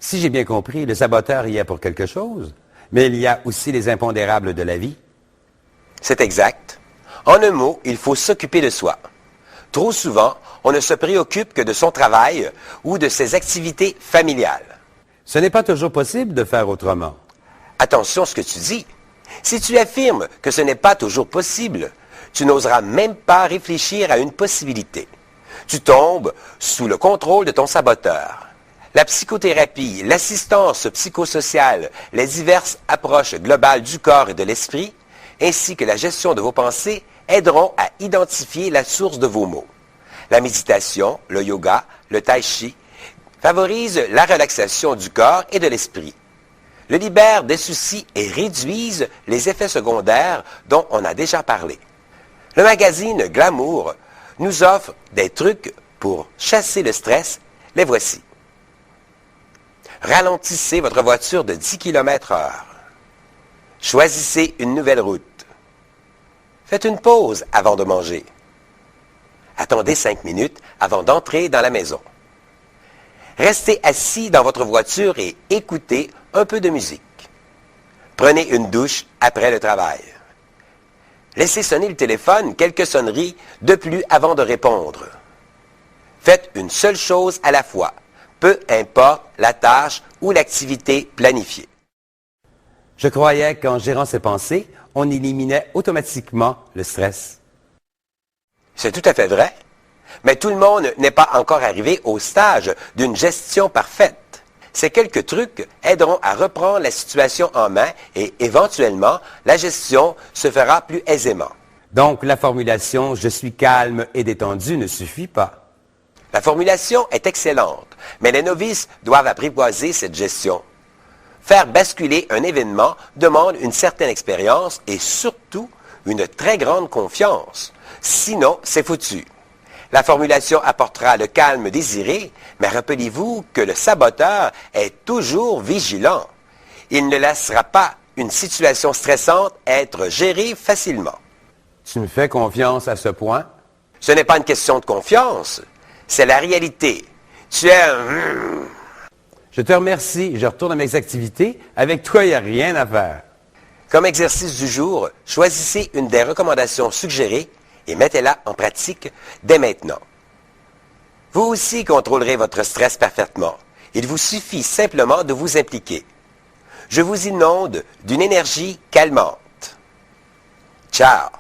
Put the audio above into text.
Si j'ai bien compris, le saboteur y est pour quelque chose, mais il y a aussi les impondérables de la vie. C'est exact. En un mot, il faut s'occuper de soi. Trop souvent, on ne se préoccupe que de son travail ou de ses activités familiales. Ce n'est pas toujours possible de faire autrement. Attention à ce que tu dis. Si tu affirmes que ce n'est pas toujours possible, tu n'oseras même pas réfléchir à une possibilité. Tu tombes sous le contrôle de ton saboteur. La psychothérapie, l'assistance psychosociale, les diverses approches globales du corps et de l'esprit, ainsi que la gestion de vos pensées, aideront à identifier la source de vos maux. La méditation, le yoga, le tai chi favorisent la relaxation du corps et de l'esprit, le libèrent des soucis et réduisent les effets secondaires dont on a déjà parlé. Le magazine Glamour nous offre des trucs pour chasser le stress. Les voici. Ralentissez votre voiture de 10 km/h. Choisissez une nouvelle route. Faites une pause avant de manger. Attendez 5 minutes avant d'entrer dans la maison. Restez assis dans votre voiture et écoutez un peu de musique. Prenez une douche après le travail. Laissez sonner le téléphone quelques sonneries de plus avant de répondre. Faites une seule chose à la fois, peu importe la tâche ou l'activité planifiée. Je croyais qu'en gérant ses pensées, on éliminait automatiquement le stress. C'est tout à fait vrai. Mais tout le monde n'est pas encore arrivé au stage d'une gestion parfaite. Ces quelques trucs aideront à reprendre la situation en main et éventuellement, la gestion se fera plus aisément. Donc, la formulation « je suis calme et détendu » ne suffit pas. La formulation est excellente, mais les novices doivent apprivoiser cette gestion. Faire basculer un événement demande une certaine expérience et surtout une très grande confiance. Sinon, c'est foutu. La formulation apportera le calme désiré, mais rappelez-vous que le saboteur est toujours vigilant. Il ne laissera pas une situation stressante être gérée facilement. Tu me fais confiance à ce point? Ce n'est pas une question de confiance, c'est la réalité. Tu es Je te remercie, je retourne à mes activités. Avec toi, il n'y a rien à faire. Comme exercice du jour, choisissez une des recommandations suggérées et mettez-la en pratique dès maintenant. Vous aussi contrôlerez votre stress parfaitement. Il vous suffit simplement de vous impliquer. Je vous inonde d'une énergie calmante. Ciao!